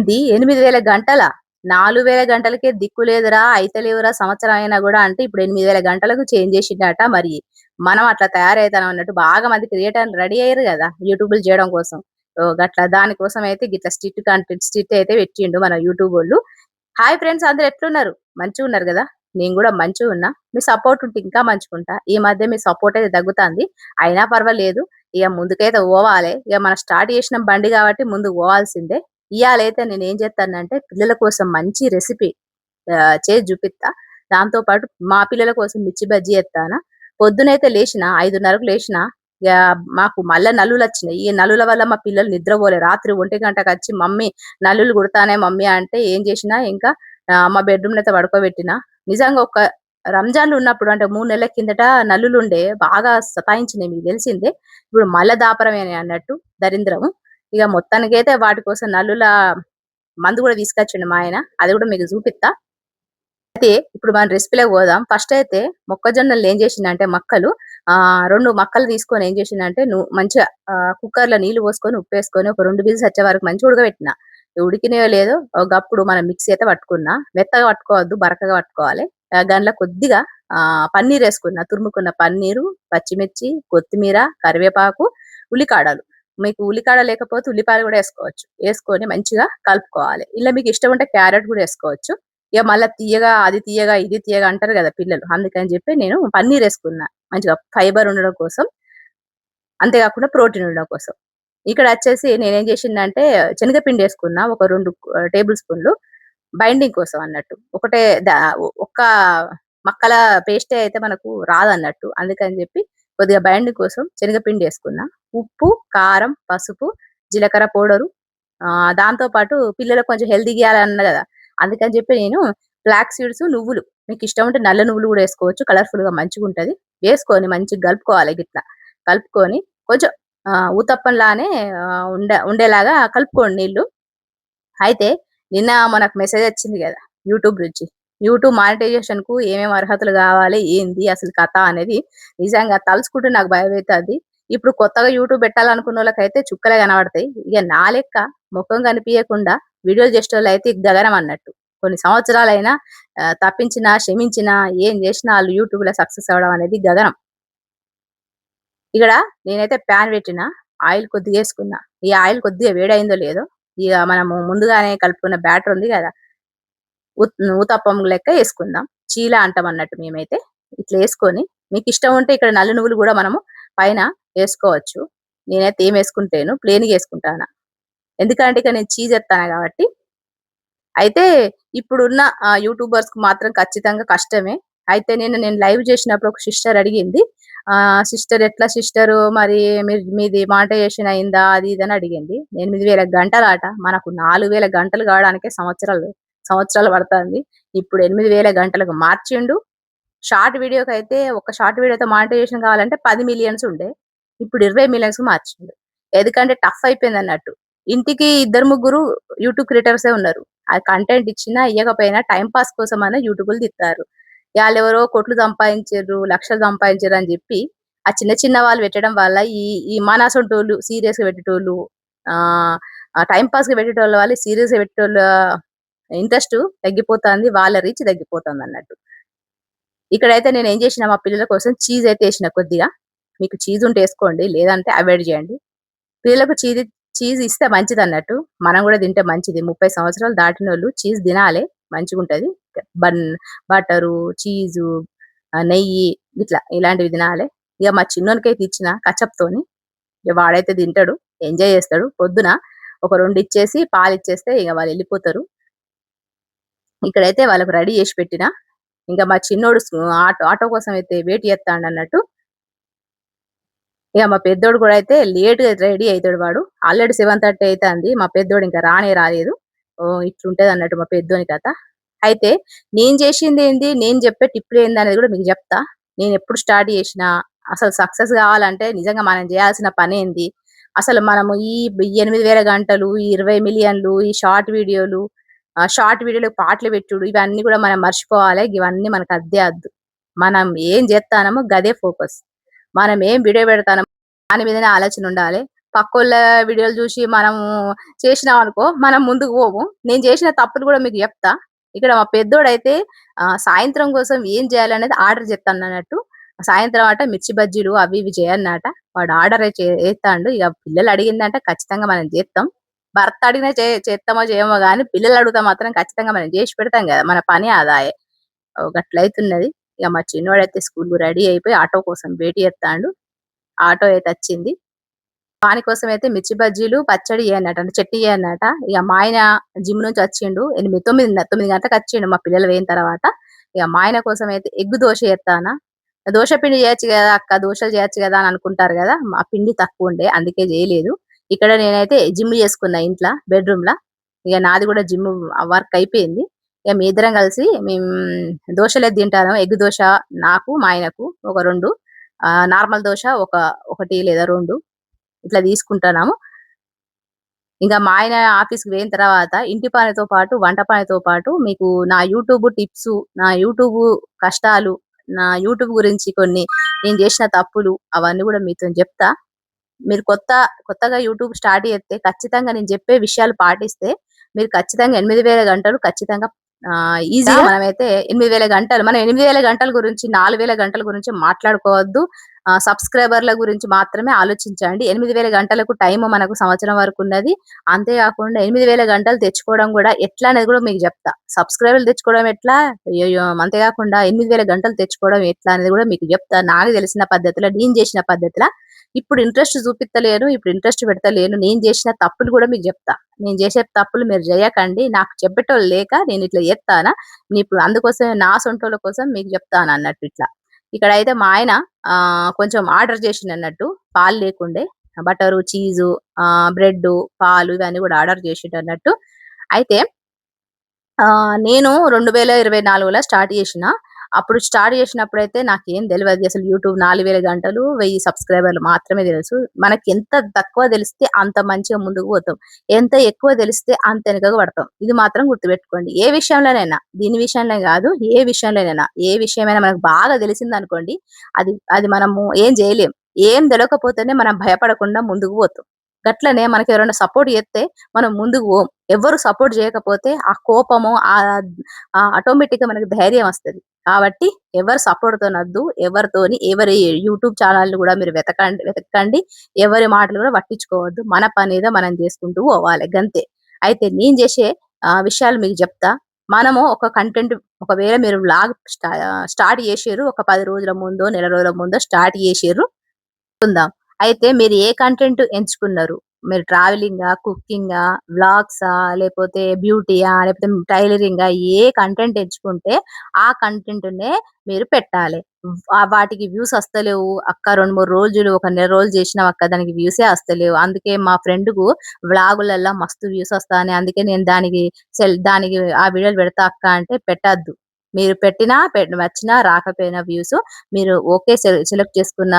ఏంది 8,000 గంటలా? 4,000 గంటలకే దిక్కు లేదురా, అయితలేవురా సంవత్సరం అయినా గూడా అంటే ఇప్పుడు 8,000 గంటలకు చేంజ్ జేసిండట. మరి మనం అట్లా తయారైతన్నాం అన్నట్టు బాగా మంది క్రియేటర్లు రెడీ అయ్యిర్రు గదా! యూట్యూబులు జేయడం కోసం. గట్లా దానికోసం అయితే గిట్లా స్ట్రిక్ట్ కంటెంట్ స్ట్రిక్ట్ అయితే పెట్టిండు మన యూట్యూబోళ్ళు. హాయ్ ఫ్రెండ్స్, అందరూ ఎట్లున్నారు? మంచిగున్నారు గదా! నేను గూడా మంచిగున్నా. మీ సపోర్ట్ ఉంటే ఇంకా మంచిగుంటా. ఈ మధ్య మీ సపోర్ట్ అయితే తగ్గుతాంది. అయినా పర్వాలేదు. ఇగ ముందుకైతే పోవాలే. ఇగ మనం స్టార్ట్ చేసిన బండి గాబట్టి ముందుకు పోవాల్సిందే. ఇయాలైతే నేనేం చేత్తానంటే పిల్లల కోసం మంచి రెసిపీ చేసి జూపిత్తా. దాంతో పాటు మా పిల్లల కోసం మిర్చి బజ్జీ ఎత్తానా. పొద్దునైతే లేషిన 5:30కు లేషిన. ఇగ మాకు మళ్ళా నల్లులొచ్చినాయి. ఈ నల్లుల వల్ల మా పిల్లలు నిద్రపోలే. రాత్రి 1 గంటకచ్చి మమ్మీ నల్లులు కుడతానాయి మమ్మీ అంటే ఏం చేసినా ఇంకా మా బెడ్‌రూమ్‌లో అయితే పడుకోబెట్టిన. నిజంగా ఒక రంజాన్‌లో ఉన్నప్పుడు అంటే 3 నెలల కిందట నల్లులుండే. బాగా సతాయించినాయి మీకు తెలిసిందే. ఇప్పుడు మళ్ళా దాపరమేనాయి అన్నట్టు దరింద్రము. ఇగ మొత్తానికైతే వాటి కోసం నల్లుల మందు గూడా తీసుకొచ్చిండు మా ఆయన. అది గూడా మీకు చూపిత్తా. అయితే ఇప్పుడు మన రెసిపీలోకి పోదాం. ఫస్ట్ అయితే మొక్కజొన్నలు ఏం చేసిండంటే మక్కలు 2 మక్కలు తీసుకొని ఏం చేసిండంటే మంచిగా కుక్కర్‌లో నీళ్లు పోసుకొని, ఉప్పేసుకొని ఒక 2 విజిల్స్ వచ్చే వరకు మంచిగా ఉడకబెట్టిన. ఉడికినాయో లేదో ఒకప్పుడు మనం మిక్సీ అయితే పట్టుకున్నా. మెత్తగా పట్టుకోవద్దు, బరకగా పట్టుకోవాలి. దాంట్లో కొద్దిగా పన్నీరేసుకున్న. తురుముకున్న పన్నీరు, పచ్చిమిర్చి, కొత్తిమీర, కరివేపాకు, ఉల్లికాడలు. మీకు ఉల్లికాడ లేకపోతే ఉల్లిపాయలు గూడా ఏసుకోవచ్చు. ఏసుకొని మంచిగా కలుపుకోవాలి. ఇలా మీకు ఇష్టం ఉంటే క్యారట్ గూడా ఏసుకోవచ్చు. ఇగ మళ్ళా తియ్యగా, అది తియ్యగా, ఇది తియ్యగా అంటారు గదా పిల్లలు. అందుకని జెప్పి నేను పన్నీరేసుకున్నా. మంచిగా ఫైబర్ ఉండడం కోసం. అంతే గాకుండా ప్రోటీన్ ఉండడం కోసం. ఇక్కడచ్చేసి నేనేం జేషిన్నంటే శనగపిండేసుకున్నా. ఒక 2 టేబుల్ స్పూన్‌లు బైండింగ్ కోసం అన్నట్టు. ఒకటే ద ఒక్క మక్కల పేస్టే అయితే మనకు రాదన్నట్టు. అందుకని జెప్పి కొద్దిగా బైండింగ్ కోసం శనగపిండేసుకున్నా. ఉప్పు, కారం, పసుపు, జీలకర్ర పౌడరు, దాంతో పాటు పిల్లలకు కొంచెం హెల్తీగియ్యాలన్నా గదా! అందుకని జెప్పి నేను ఫ్లాక్స్ సీడ్స్, నువ్వులు మీకిష్టం ఉంటే నల్ల నువ్వులు గూడా ఏసుకోవచ్చు. కలర్‌ఫుల్‌గా మంచిగుంటది. వేసుకొని మంచిగా గలుపుకోవాలి గిట్ల. కలుపుకొని కొంచెం ఊతప్పంలానే ఉండేలాగా కలుపుకోండి నీళ్లు. అయితే నిన్న మనకు మెసేజొచ్చింది గదా! యూట్యూబ్ నుంచి. యూట్యూబ్ మానిటైజేషన్‌కు ఏమేమి అర్హతలు గావాలి? ఏంది అసలు కథ అనేది నిజంగా తలుచుకుంటే నాకు భయమైతాంది. ఇప్పుడు కొత్తగా యూట్యూబ్ పెట్టాలనుకున్నోళ్ళకైతే చుక్కలే కనబడతాయి. ఇగ నా లెక్క మొఖం కనిపియకుండా వీడియోలు చేసేటోళ్ళైతే గగనం అన్నట్టు. కొన్ని సంవత్సరాలైనా తప్పించినా, క్షమించినా, ఏం జేసినా ఆళ్ళు యూట్యూబ్‌లో సక్సెస్ అవ్వడం అనేది గగనం. ఇక్కడ నేనైతే ప్యాన్ పెట్టిన. ఆయిల్ కొద్దిగేసుకున్నా. ఈ ఆయిల్ కొద్దిగా వేడయిందో లేదో, ఇగ మనము ముందుగానే కలుపుకున్న బ్యాటర్ ఉంది గదా! ఊతప్పం లెక్క యేసుకుందాం. చీల అంటామన్నట్టు మేమైతే. ఇట్లా యేసుకొని మీకిష్టం ఉంటే ఇక్కడ నల్ల నువ్వులు గూడా మనము పైన యేసుకోవచ్చు. నేనైతే ఏమేసుకుంటలేను. ప్లెయిన్‌గా యేసుకుంటాన. ఎందుకంటే ఇక నేను చీజ్ ఎత్తాను గాబట్టి. అయితే ఇప్పుడున్న యూట్యూబర్స్‌కి మాత్రం ఖచ్చితంగా కష్టమే. అయితే నేను లైవ్ చేసినప్పుడు ఒక సిస్టర్ అడిగింది. సిస్టర్ ఎట్లా సిస్టరు మరి మీది మానిటైజేషన్ అయిందా? అది ఇది అని అడిగింది. 8,000 గంటలాట. మనకు 4,000 గంటలు కావడానికే సంవత్సరాలు సంవత్సరాలు పడతాంది. ఇప్పుడు 8,000 గంటలకు మార్చిండు. షార్ట్ వీడియోకైతే ఒక షార్ట్ వీడియోతో మానిటైజేషన్ కావాలంటే 10,000,000 ఉండే. ఇప్పుడు 20,000,000కి మార్చిండు. ఎందుకంటే టఫ్ అయిపోయిందన్నట్టు. ఇంటికి ఇద్దరు, ముగ్గురు యూట్యూబ్ క్రియేటర్సే ఉన్నారు. ఆ కంటెంట్ ఇచ్చినా, ఇయ్యకపోయినా టైమ్ పాస్ కోసమన్నా యూట్యూబులు తిత్తారు. ఆళ్ళెవరో కోట్లు సంపాదించిర్రు, లక్షలు సంపాదించిర్రు అని జెప్పి, ఆ చిన్న చిన్న వాళ్ళు పెట్టడం వల్ల ఈ ఈ మనసొంటోళ్ళు సీరియస్‌గా పెట్టేటోళ్ళు, ఆహ్, టైమ్ పాస్‌గా పెట్టేటోళ్ళ వల్ల సీరియస్‌గా పెట్టేటోళ్ళ ఇంట్రెస్టు తగ్గిపోతాంది. వాళ్ళ రీచ్ తగ్గిపోతుందన్నట్టు. ఇక్కడైతే నేనేం జేసినా మా పిల్లల కోసం చీజ్ అయితే ఏసిన కొద్దిగా. మీకు చీజ్ ఉంటే ఏసుకోండి. లేదంటే అవాయిడ్ జేయండి. పిల్లలకు చీజ్ ఇస్తే మంచిదన్నట్టు. మనం గూడా తింటే మంచిది. 30 సంవత్సరాలు దాటినోళ్ళు చీజ్ తినాలే. మంచిగుంటది. బన్ బటరు, చీజు, నెయ్యి ఇట్లా ఇలాంటివి తినాలే. ఇగ మా చిన్నోనికైతే ఇచ్చిన కచప్‌తోని. ఇగ వాడైతే తింటడు. ఎంజాయ్ చేస్తడు. పొద్దున ఒక 2 ఇచ్చేసి పాలిచ్చేస్తే ఇగ వాళ్ళెళ్ళిపోతరు. ఇక్కడైతే వాళ్ళకి రెడీ చేసి పెట్టిన. ఇంక మా చిన్నోడు ఆటో కోసం అయితే వెయిట్ చేత్తాండన్నట్టు. ఇగ మా పెద్దోడు గూడా అయితే లేట్‌గా రెడీ అయితాడు వాడు. ఆల్రెడీ 7:30 అయితాంది. మా పెద్దోడు ఇంకా రానే రాలేదు. ఇట్లుంటదన్నట్టు మా పెద్దోని కథ. అయితే నేను జేషిందేంది, నేను జెప్పే టిప్పులేందనేది గూడా మీకు జెప్తా. నేనెప్పుడు స్టార్ట్ జేషినా, అసలు సక్సెస్ గావాలంటే నిజంగా మనం జేయాల్సిన పనేంది, అసలు మనము ఈ 8,000 గంటలు, ఈ 20,000,000లు, ఈ షార్ట్ వీడియో‌లో పాటలు బెట్టుడు ఇవన్నీ గూడా మనం మర్చిపోవాలే. ఇవన్నీ మనకద్దే అద్దు. మనం ఏం జేత్తానమో గదే ఫోకస్. మనం ఏం వీడియో బెడతానమో దాని మీదనే ఆలోచనుండాలే. పక్కోళ్ళ వీడియోలు జూసి మనము చేసినామనుకో, మనం ముందుకు పోము. నేను చేసిన తప్పులు గూడా మీకు జెప్తా. ఇక్కడ మా పెద్దోడైతే సాయంత్రం కోసం ఏం జేయాలనేది ఆర్డర్ జెత్తానన్నట్టు. సాయంత్రం అట మిర్చి బజ్జీలు అవి ఇవి చేయన్నట. వాడు ఆర్డరే ఏత్తాండు. ఇగ పిల్లలు అడిగిందంటే ఖచ్చితంగా మనం జేత్తాం. భర్త అడిగినా చేత్తమో చేయమో గానీ, పిల్లలు అడుగుతే మాత్రం ఖచ్చితంగా మనం జేసి పెడతాం గదా! మన పని అదాయె. గట్లయితున్నది. ఇగ మా చిన్నోడైతే స్కూలుకు రెడీ అయిపోయి ఆటో కోసం వెయిట్ జేత్తాండు. ఆటో అయితే అచ్చింది. వాని కోసమయితే మిర్చి బజ్జీలు, పచ్చడి ఇయ్యన్నట. అంటే చట్నీ ఇయ్యన్నట. ఇగ మా ఆయన జిమ్ నుంచి వచ్చిండు. 9 గంటలకచ్చిండు మా పిల్లలు పోయిన తర్వాత. ఇగ మా ఆయన కోసమయితే ఎగ్ దోశ ఏత్తానా. దోస పిండి చేయొచ్చు గదా అక్క! దోసలు చేయొచ్చు గదా అని అనుకుంటారు గదా! మా పిండి తక్కువుండే అందుకే జేయలేదు. ఇక్కడ నేనైతే జిమ్ చేసుకున్నా ఇంట్ల బెడ్‌రూమ్‌ల. ఇగ నాది గూడా జిమ్ వర్క్ అయిపోయింది. ఇగ మీ ఇద్దరం కలిసి దోసలే తింటాను. ఎగ్ దోశ నాకు, మా ఆయనకు ఒక 2 నార్మల్ దోశ ఒకటి లేదా 2 ఇట్లా తీసుకుంటున్నాము. ఇంక మా ఆయన ఆఫీస్‌కి పోయిన తర్వాత ఇంటి పనితో పాటు, వంట పనితో పాటు మీకు నా యూట్యూబ్ టిప్సు, నా యూట్యూబ్ కష్టాలు, నా యూట్యూబ్ గురించి కొన్ని నేను చేసిన తప్పులు అవన్నీ గూడా మీతోని జెప్తా. మీరు కొత్తగా యూట్యూబ్ స్టార్ట్ చేస్తే ఖచ్చితంగా నేను చెప్పే విషయాలు పాటిస్తే మీరు ఖచ్చితంగా 8000 గంటలు ఖచ్చితంగా ఈజీగా మనమైతే 8000 గంటలు మనం 8000 గంటల గురించి 4000 గంటల గురించి మాట్లాడుకోవద్దు. సబ్‌స్క్రైబర్‌ల గురించి మాత్రమే ఆలోచించండి. 8000 గంటలకు టైము మనకు సంవత్సరం వరకున్నది. అంతే గాకుండా 8000 గంటలు తెచ్చుకోవడం గూడా ఎట్లా అనేది గూడా మీకు జెప్తా. సబ్‌స్క్రైబర్‌లు తెచ్చుకోవడం ఎట్లా? అయ్యయ్యో! అంతే గాకుండా 8000 గంటలు తెచ్చుకోవడం ఎట్లా అనేది గూడా మీకు జెప్తా. నాకు తెలిసిన పద్ధతిలో, నేను జేసిన పద్ధతిలో. ఇప్పుడు ఇంట్రెస్ట్ చూపిత్తలేను. ఇప్పుడు ఇంట్రెస్ట్ పెడతలేను. నేను చేసిన తప్పులు గూడా మీకు జెప్తా. నేను చేసే తప్పులు మీరు జేయకండి. నాకు చెప్పేటోళ్ళు లేక నేనిట్లా జేత్తానా. ఇప్పుడు అందుకోసమే నా సొంటోళ్ళ కోసం మీకు జెప్తానన్నట్టు ఇట్లా. ఇక్కడైతే మా ఆయన కొంచెం ఆర్డర్ చేసిండన్నట్టు. పాలు లేకుండే. బటరు, చీజు, బ్రెడ్డు, పాలు ఇవన్నీ గూడా ఆర్డర్ చేసిండన్నట్టు. అయితే నేను 2024లో స్టార్ట్ చేషిన. అప్పుడు స్టార్ట్ చేషినప్పుడైతే నాకేం దెలవది. అసలు యూట్యూబ్ 4000 గంటలు, 1000 సబ్‌స్క్రైబర్లు మాత్రమే తెలుసు. మనకెంత తక్కువ దెలిస్తే అంత మంచిగా ముందుకు పోతాం. ఎంత ఎక్కువ దెలిస్తే అంత ఎనకకు పడతాం. ఇది మాత్రం గుర్తుపెట్టుకోండి. ఏ విషయంలోనైనా, దీని విషయంలో గాదు, ఏ విషయంలోనైనా, ఏ విషయమైనా మనకు బాగా దెలిసిందనుకోండి, అది అది మనము ఏం జేయలేం. ఏం దెలవకపోతేనే మనం భయపడకుండా ముందుకు పోతాం. గట్లనే మనకెవరైనా సపోర్ట్ జేత్తే మనం ముందుకు పోం. ఎవ్వరు సపోర్ట్ జేయకపోతే ఆ కోపము ఆటోమేటిక్‌గా మనకు ధైర్యం వస్తది. కాబట్టి ఎవరు సపోర్ట్‌తోనొద్దు. ఎవరి యూట్యూబ్ ఛానెల్‌ని గూడా మీరు వెతకండి. ఎవరి మాటలు గూడా పట్టించుకోవద్దు. మన పనేదో మనం జేసుకుంటూ పోవాలి గంతే. అయితే నేను జేసే విషయాలు మీకు జెప్తా. మనము ఒక కంటెంట్ ఒకవేళ మీరు వ్లాగ్ స్టార్ట్ జేషిర్రు. ఒక 10 రోజుల ముందో, నెల రోజుల ముందో స్టార్ట్ జేషిర్రు కుందాం. అయితే మీరు ఏ కంటెంట్ ఎంచుకున్నారు? మీరు ట్రావెలింగా, కుకింగా, వ్లాగ్సా, లేపోతే బ్యూటీయా, లేకపోతే టైలరింగా ఏ కంటెంట్ ఎంచుకుంటే ఆ కంటెంట్‌నే మీరు పెట్టాలి. వాటికి వ్యూస్ వస్తలేవు. అక్క 2, 3 రోజులు, ఒక నెల రోజులు చేసినావక్క దానికి వ్యూసే వస్తలేవు. అందుకే మా ఫ్రెండ్‌కు వ్లాగులల్ల మస్తు వ్యూస్ వస్తాన్నాయి. అందుకే నేను దానికి ఆ వీడియోలు పెడతా అక్క అంటే పెట్టొద్దు. మీరు పెట్టినా వచ్చినా రాకపోయినా వ్యూస్ మీరు ఓకే సెలెక్ట్ చేసుకున్న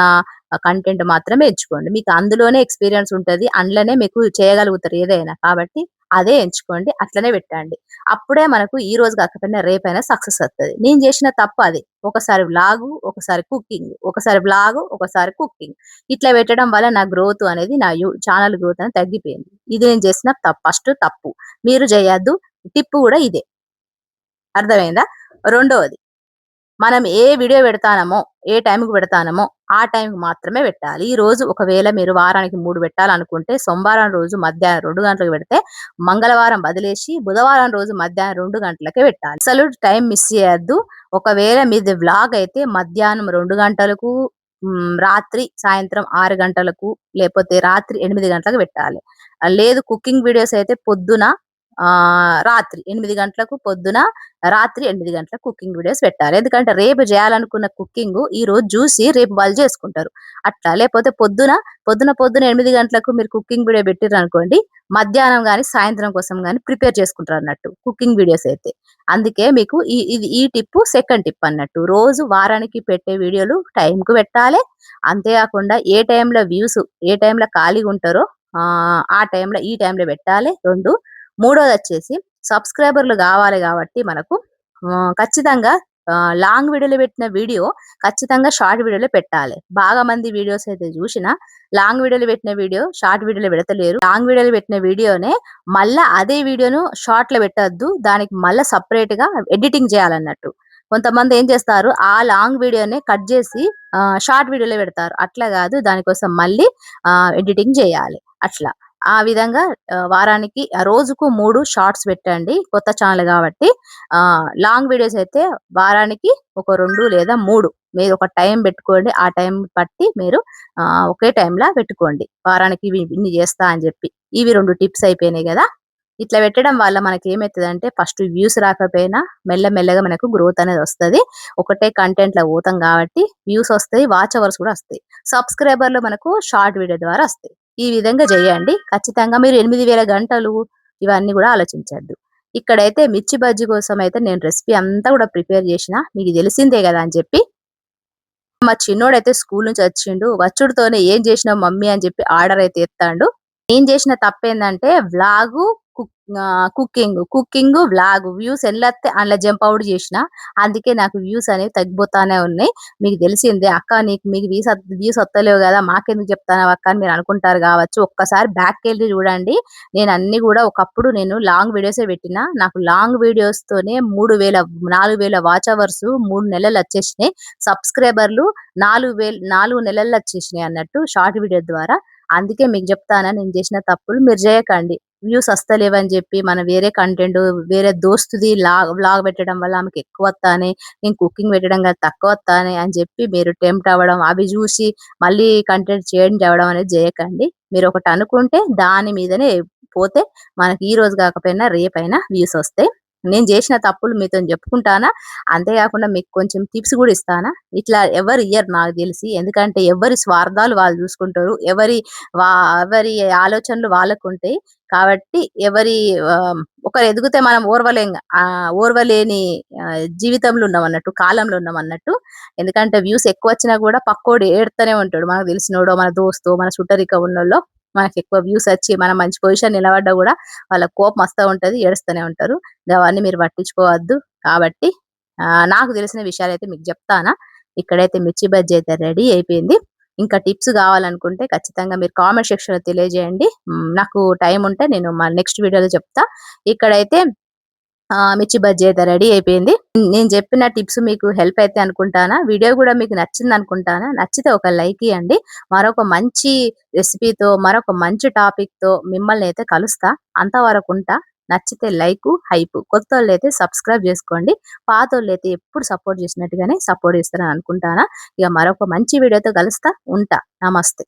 కంటెంట్ మాత్రమే ఎంచుకోండి. మీకు అందులోనే ఎక్స్‌పీరియన్స్ ఉంటది. అందులోనే మీకు చేయగలుగుతారు ఏదైనా. కాబట్టి అదే ఎంచుకోండి. అట్లనే పెట్టండి. అప్పుడే మనకు ఈ రోజు కాకపోయినా రేపైనా సక్సెస్ వస్తది. నేను చేసిన తప్పు అది. ఒకసారి వ్లాగు, ఒకసారి కుకింగ్, ఒకసారి వ్లాగు, ఒకసారి కుకింగ్. ఇట్లా పెట్టడం వల్ల నా గ్రోత్ అనేది నా ఛానల్ గ్రోత్ అనేది తగ్గిపోయింది. ఇది నేను చేసిన ఫస్ట్ తప్పు. మీరు చేయొద్దు. టిప్ కూడా ఇదే. అర్థమైందా? రెండోది మనం ఏ వీడియో పెడతానమో, ఏ టైంకి పెడతానమో, ఆ టైంకి మాత్రమే పెట్టాలి. ఈరోజు ఒకవేళ మీరు వారానికి 3 పెట్టాలనుకుంటే, సోమవారం రోజు మధ్యాహ్నం 2 గంటలకు పెడితే, మంగళవారం వదిలేసి, బుధవారం రోజు మధ్యాహ్నం 2 గంటలకే పెట్టాలి. అసలు టైం మిస్ చేయొద్దు. ఒకవేళ మీది వ్లాగ్ అయితే మధ్యాహ్నం 2 గంటలకు, రాత్రి సాయంత్రం 6 గంటలకు, లేపోతే రాత్రి 8 గంటలకు పెట్టాలి. లేదు కుకింగ్ వీడియోస్ అయితే పొద్దున రాత్రి 8 గంటలకు పొద్దున, రాత్రి 8 గంటలకు కుకింగ్ వీడియోస్ పెట్టాలి. ఎందుకంటే రేపు జేయాలనుకున్న కుకింగు ఈరోజు జూసి రేపు వాళ్ళు జేసుకుంటారు. అట్లా లేపోతే పొద్దున 8 గంటలకు మీరు కుకింగ్ వీడియో పెట్టిర్రనుకోండి, మధ్యాహ్నం గాని, సాయంత్రం కోసం గాని ప్రిపేర్ చేసుకుంటారన్నట్టు కుకింగ్ వీడియోస్ అయితే. అందుకే మీకు ఈ టిప్పు సెకండ్ టిప్ అన్నట్టు. రోజు వారానికి పెట్టే వీడియోలు టైంకి పెట్టాలె. అంతే గాకుండా ఏ టైంలో వ్యూస్, ఏ టైంలో ఖాళీగుంటారో ఆ టైంలో ఈ టైంలో పెట్టాలె 2. మూడోదొచ్చేసి సబ్‌స్క్రైబర్‌లు గావాలి గాబట్టి మనకు ఖచ్చితంగా లాంగ్ వీడియోలో పెట్టిన వీడియో ఖచ్చితంగా షార్ట్ వీడియోలో పెట్టాలి. బాగా మంది వీడియోస్ అయితే చూసినా లాంగ్ వీడియోలో పెట్టిన వీడియో షార్ట్ వీడియోలో పెడతలేరు. లాంగ్ వీడియోలో పెట్టిన వీడియోనే మళ్ళా అదే వీడియోను షార్ట్‌లో పెట్టొద్దు. దానికి మళ్ళా సెపరేట్‌గా ఎడిటింగ్ చేయాలన్నట్టు. కొంతమంది ఏం చేస్తారు, ఆ లాంగ్ వీడియోనే కట్ చేసి షార్ట్ వీడియోలో పెడతారు. అట్లా కాదు. దానికోసం మళ్ళీ ఎడిటింగ్ చేయాలి. అట్లా. ఆ విధంగా వారానికి రోజుకు 3 షార్ట్స్ పెట్టండి. కొత్త ఛానెల్ కాబట్టి. లాంగ్ వీడియోస్ అయితే వారానికి ఒక 2 లేదా 3 మీరు ఒక టైం పెట్టుకోండి. ఆ టైం బట్టి మీరు ఒకే టైంలా పెట్టుకోండి. వారానికి ఇన్ని చేస్తా అని చెప్పి. ఇవి 2 టిప్స్ అయిపోయినాయి గదా! ఇట్లా పెట్టడం వల్ల మనకేమైతదంటే ఫస్ట్ వ్యూస్ రాకపోయినా మెల్లమెల్లగా మనకు గ్రోత్ అనేది వస్తది. ఒకటే కంటెంట్‌లో పోతాం కాబట్టి వ్యూస్ వస్తాయి. వాచ్ అవర్స్ కూడా వస్తాయి. సబ్‌స్క్రైబర్‌లు మనకు షార్ట్ వీడియో ద్వారా వస్తాయి. ఈ విధంగా చేయండి. ఖచ్చితంగా మీరు 8000 గంటలు ఇవన్నీ కూడా ఆలోచించొద్దు. ఇక్కడైతే మిర్చి బజ్జీ కోసం అయితే నేను రెసిపీ అంతా కూడా ప్రిపేర్ చేసిన. మీకు తెలిసిందే గదా అని చెప్పి. మా చిన్నోడైతే స్కూల్ నుంచి వచ్చిండు. వచ్చుడుతోనే "ఏం చేసినావు మమ్మీ" అని చెప్పి ఆర్డర్ అయితే ఎత్తాండు. నేను చేసిన తప్పేందంటే వ్లాగు, కుకింగు, వ్లాగు వ్యూస్ ఎల్లత్తే అందులో జంప్ ఔట్ చేసిన. అందుకే నాకు వ్యూస్ అనేవి తగ్గిపోతానే ఉన్నాయి. మీకు తెలిసిందే అక్క మీకు వ్యూస్ వత్తలేవు గదా! మాకెందుకు చెప్తాన్నావు అక్క అని మీరు అనుకుంటారు గావచ్చు. ఒక్కసారి బ్యాక్‌కెళ్ళి చూడండి. నేను అన్నీ గూడా ఒకప్పుడు నేను లాంగ్ వీడియోసే పెట్టినా. నాకు లాంగ్ వీడియోస్‌తోనే 3000 4000 వాచ్ అవర్స్ 3 నెలలు వచ్చేసినాయి. సబ్‌స్క్రైబర్‌లు 4 నెలల్లో వచ్చేసినాయి అన్నట్టు షార్ట్ వీడియో ద్వారా. అందుకే మీకు చెప్తానా నేను చేసిన తప్పులు మీరు చేయకండి. వ్యూస్ వస్తలేవని చెప్పి మనం వేరే కంటెంట్ వేరే దోస్తుది వ్లాగ్ పెట్టడం వల్ల ఆమెకి ఎక్కువ వత్తాన్నాయి. నేను కుకింగ్ పెట్టడం కాదు తక్కువ వత్తాన్నాయి అని చెప్పి మీరు టెంప్ట్ అవ్వడం, అవి చూసి మళ్ళీ కంటెంట్ చేంజ్ అవ్వడం అనేది చేయకండి. మీరు ఒకటి అనుకుంటే దాని మీదనే పోతే మనకి ఈ రోజు కాకపోయినా రేపైనా వ్యూస్ వస్తాయి. నేను చేసిన తప్పులు మీతోని చెప్పుకుంటానా. అంతేకాకుండా మీకు కొంచెం టిప్స్ కూడా ఇస్తానా. ఇట్లా ఎవరు ఇయ్యరు నాకు తెలిసి. ఎందుకంటే ఎవరి స్వార్థాలు వాళ్ళు చూసుకుంటారు. వా ఎవరి ఆలోచనలు వాళ్ళకుంటాయి. కాబట్టి ఒకరు ఎదిగితే మనం ఓర్వలేం. ఓర్వలేని జీవితంలో ఉన్నామన్నట్టు, కాలంలో ఉన్నామన్నట్టు. ఎందుకంటే వ్యూస్ ఎక్కువొచ్చినా గూడా పక్కోడు ఏడుత్తనే ఉంటాడు. మనకు తెలిసినోడో, మన దోస్తో, మన చుట్టరిక ఉన్నోళ్ళో మనకెక్కువ వ్యూస్ వచ్చి మనం మంచి పొజిషన్ నిలబడ్డా గూడా వాళ్ళకి కోపం వస్తా ఉంటది. ఏడుస్తూనే ఉంటారు. గవన్నీ మీరు పట్టించుకోవద్దు. కాబట్టి నాకు తెలిసిన విషయాలైతే మీకు జెప్తానా. ఇక్కడైతే మిర్చి బజ్జీ అయితే రెడీ అయిపోయింది. ఇంకా టిప్స్ గావాలనుకుంటే ఖచ్చితంగా మీరు కామెంట్ సెక్షన్‌లో తెలియజేయండి. నాకు టైం ఉంటే నేను నెక్స్ట్ వీడియోలో చెప్తా. ఇక్కడైతే మిర్చి బజ్జీ అయితే రెడీ అయిపోయింది. నేను చెప్పిన టిప్స్ మీకు హెల్ప్ అయితాయి అనుకుంటానా. వీడియో గూడా మీకు నచ్చిందనుకుంటానా. నచ్చితే ఒక లైక్ ఇయ్యండి. మరొక మంచి రెసిపీతో, మరొక మంచి టాపిక్‌తో మిమ్మల్నయితే కలుస్తా. అంతవరకుంటా. నచ్చితే లైకు, హైపు. కొత్తోళ్ళైతే సబ్స్క్రైబ్ జేసుకోండి. పాతోళ్ళైతే ఎప్పుడు సపోర్ట్ చేసినట్టుగానే సపోర్ట్ చేస్తారని అనుకుంటానా. ఇక మరొక మంచి వీడియోతో కలుస్తా. ఉంటా. నమస్తే.